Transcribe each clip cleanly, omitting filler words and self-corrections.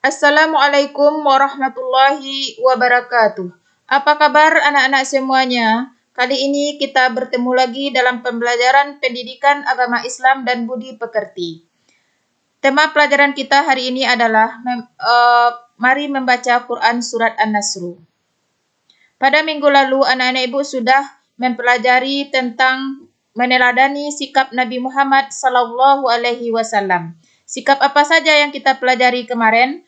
Assalamualaikum warahmatullahi wabarakatuh. Apa kabar anak-anak semuanya? Kali ini kita bertemu lagi dalam pembelajaran pendidikan agama Islam dan budi pekerti. Tema pelajaran kita hari ini adalah mari membaca Quran surat An-Nasr. Pada minggu lalu anak-anak ibu sudah mempelajari tentang meneladani sikap Nabi Muhammad sallallahu alaihi wasallam. Sikap apa saja yang kita pelajari kemarin?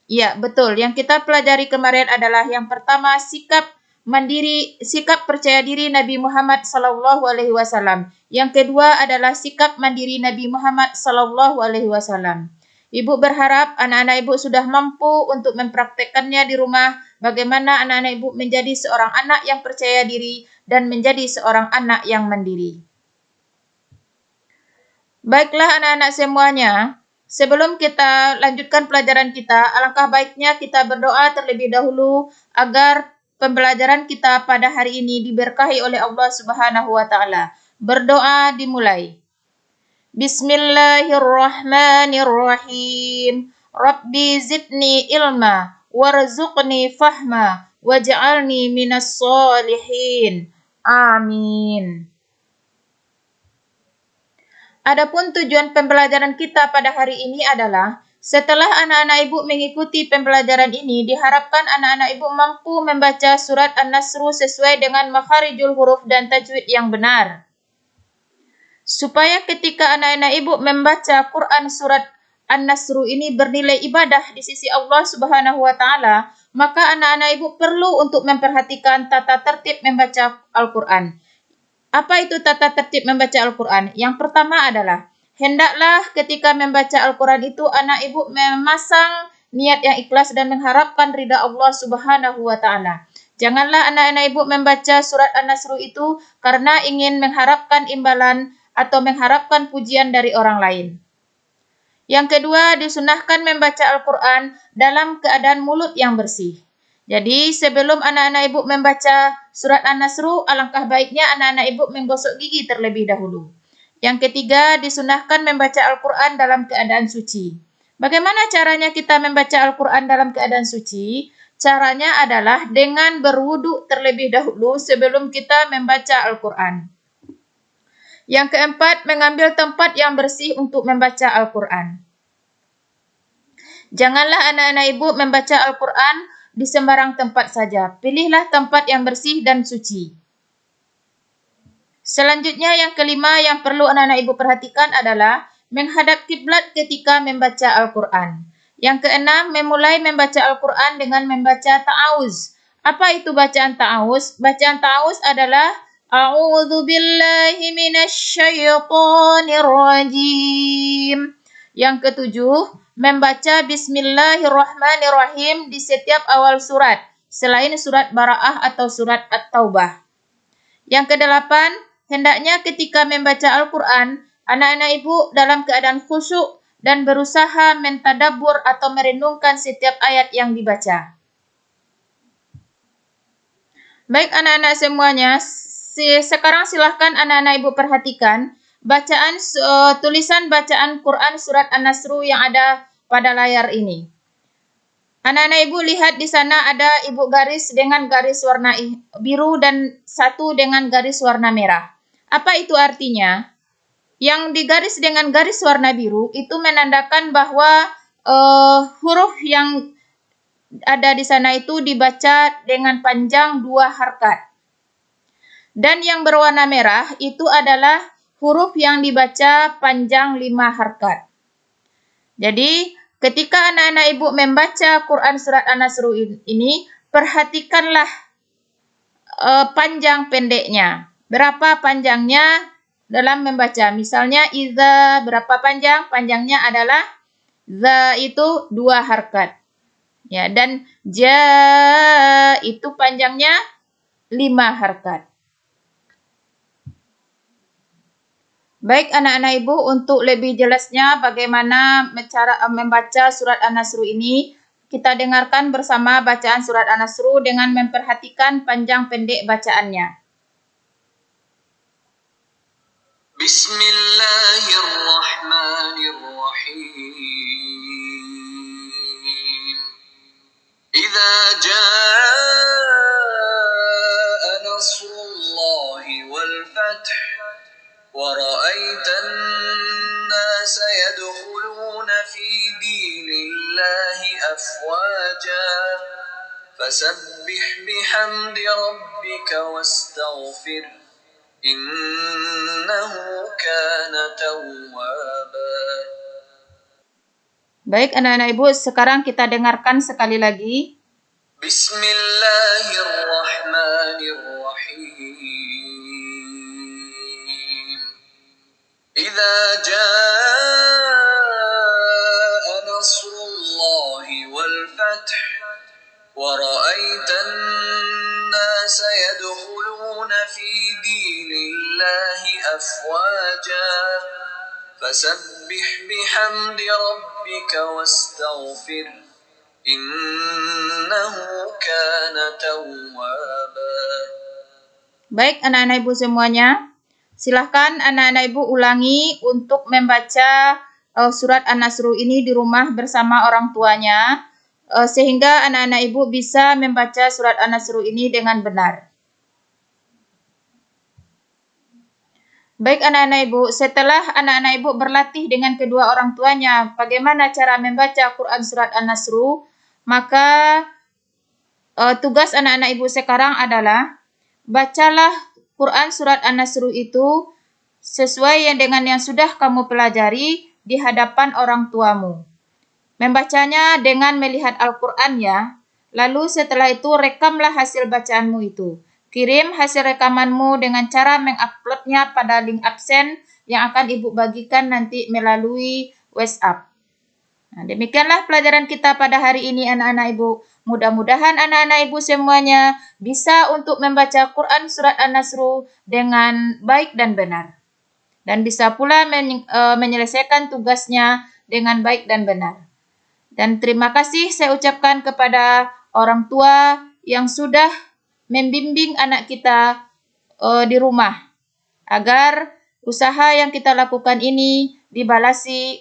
Ya, betul. Yang kita pelajari kemarin adalah yang pertama sikap mandiri, sikap percaya diri Nabi Muhammad sallallahu alaihi wasallam. Yang kedua adalah sikap mandiri Nabi Muhammad sallallahu alaihi wasallam. Ibu berharap anak-anak ibu sudah mampu untuk mempraktekkannya di rumah, bagaimana anak-anak ibu menjadi seorang anak yang percaya diri dan menjadi seorang anak yang mandiri. Baiklah anak-anak semuanya, sebelum kita lanjutkan pelajaran kita, alangkah baiknya kita berdoa terlebih dahulu agar pembelajaran kita pada hari ini diberkahi oleh Allah Subhanahu wa taala. Berdoa dimulai. Bismillahirrahmanirrahim. Rabbi zidni ilma warzuqni fahma waj'alni minas solihin. Amin. Adapun tujuan pembelajaran kita pada hari ini adalah setelah anak-anak ibu mengikuti pembelajaran ini, diharapkan anak-anak ibu mampu membaca surat An-Nasr sesuai dengan makharijul huruf dan tajwid yang benar. Supaya ketika anak-anak ibu membaca Quran surat An-Nasr ini bernilai ibadah di sisi Allah Subhanahu wa taala, maka anak-anak ibu perlu untuk memperhatikan tata tertib membaca Al-Quran. Apa itu tata tertib membaca Al-Quran? Yang pertama adalah, hendaklah ketika membaca Al-Quran itu anak ibu memasang niat yang ikhlas dan mengharapkan ridha Allah Subhanahu wa taala. Janganlah anak-anak ibu membaca surat An-Nasr itu karena ingin mengharapkan imbalan atau mengharapkan pujian dari orang lain. Yang kedua, disunahkan membaca Al-Quran dalam keadaan mulut yang bersih. Jadi sebelum anak-anak ibu membaca surat An-Nasr, alangkah baiknya anak-anak ibu menggosok gigi terlebih dahulu. Yang ketiga, disunahkan membaca Al-Quran dalam keadaan suci. Bagaimana caranya kita membaca Al-Quran dalam keadaan suci? Caranya adalah dengan berwudu terlebih dahulu sebelum kita membaca Al-Quran. Yang keempat, mengambil tempat yang bersih untuk membaca Al-Quran. Janganlah anak-anak ibu membaca Al-Quran di sembarang tempat saja. Pilihlah tempat yang bersih dan suci. Selanjutnya yang kelima yang perlu anak-anak ibu perhatikan adalah menghadap kiblat ketika membaca Al-Quran. Yang keenam, memulai membaca Al-Quran dengan membaca ta'awuz. Apa itu bacaan ta'awuz? Bacaan ta'awuz adalah A'udzu billahi minasyaitonir rajim. Yang ketujuh, membaca Bismillahirrahmanirrahim di setiap awal surat, selain surat Bara'ah atau surat At-Taubah. Yang kedelapan, hendaknya ketika membaca Al-Quran, anak-anak ibu dalam keadaan khusyuk dan berusaha mentadabbur atau merenungkan setiap ayat yang dibaca. Baik anak-anak semuanya, sekarang silahkan anak-anak ibu perhatikan tulisan bacaan Quran surat An-Nasr yang ada pada layar ini. Anak-anak ibu lihat di sana ada ibu garis dengan garis warna biru dan satu dengan garis warna merah. Apa itu artinya? Yang digaris dengan garis warna biru itu menandakan bahwa huruf yang ada di sana itu dibaca dengan panjang 2 harkat. Dan yang berwarna merah itu adalah huruf yang dibaca panjang 5 harkat. Jadi, ketika anak-anak ibu membaca Quran surat An-Nasr ini, perhatikanlah panjang pendeknya. Berapa panjangnya dalam membaca? Misalnya, iza berapa panjang? Panjangnya adalah za itu 2 harkat. Ya, dan ja itu panjangnya 5 harkat. Baik anak-anak ibu, untuk lebih jelasnya bagaimana cara membaca surat An-Nasr ini, kita dengarkan bersama bacaan surat An-Nasr dengan memperhatikan panjang pendek bacaannya. Bismillahirrahmanirrahim. جاء نصر الله والفتح ورأيت الناس يدخلون في دين الله أفواجا فسبح بحمد ربك واستغفر إنه كان توابا. Baik anak-anak ibu, sekarang kita dengarkan sekali lagi. Bismillahirrahmanirrahim. Idza jaa nasrullahi wal fath wa ra'aitan nasa yadkhuluna fi dinillahi afwaja fasabbih bihamdi rabbika wastaghfir innahu kana tawwaba. Baik anak-anak ibu semuanya, silahkan anak-anak ibu ulangi untuk membaca surat An-Nasr ini di rumah bersama orang tuanya, sehingga anak-anak ibu bisa membaca surat An-Nasr ini dengan benar. Baik anak-anak ibu, setelah anak-anak ibu berlatih dengan kedua orang tuanya bagaimana cara membaca Quran surat An-Nasr, maka tugas anak-anak ibu sekarang adalah bacalah Quran surat An-Nasr itu sesuai dengan yang sudah kamu pelajari di hadapan orang tuamu. Membacanya dengan melihat Al-Quran ya. Lalu setelah itu rekamlah hasil bacaanmu itu. Kirim hasil rekamanmu dengan cara menguploadnya pada link absen yang akan ibu bagikan nanti melalui WhatsApp. Nah, demikianlah pelajaran kita pada hari ini anak-anak ibu. Mudah-mudahan anak-anak ibu semuanya bisa untuk membaca Quran surat An-Nasr dengan baik dan benar. Dan bisa pula menyelesaikan tugasnya dengan baik dan benar. Dan terima kasih saya ucapkan kepada orang tua yang sudah membimbing anak kita di rumah. Agar usaha yang kita lakukan ini dibalasi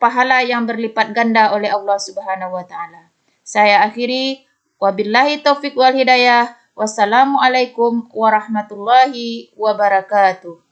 pahala yang berlipat ganda oleh Allah Subhanahu wa taala. Saya akhiri, wabillahi taufik wal hidayah. Wassalamualaikum warahmatullahi wabarakatuh.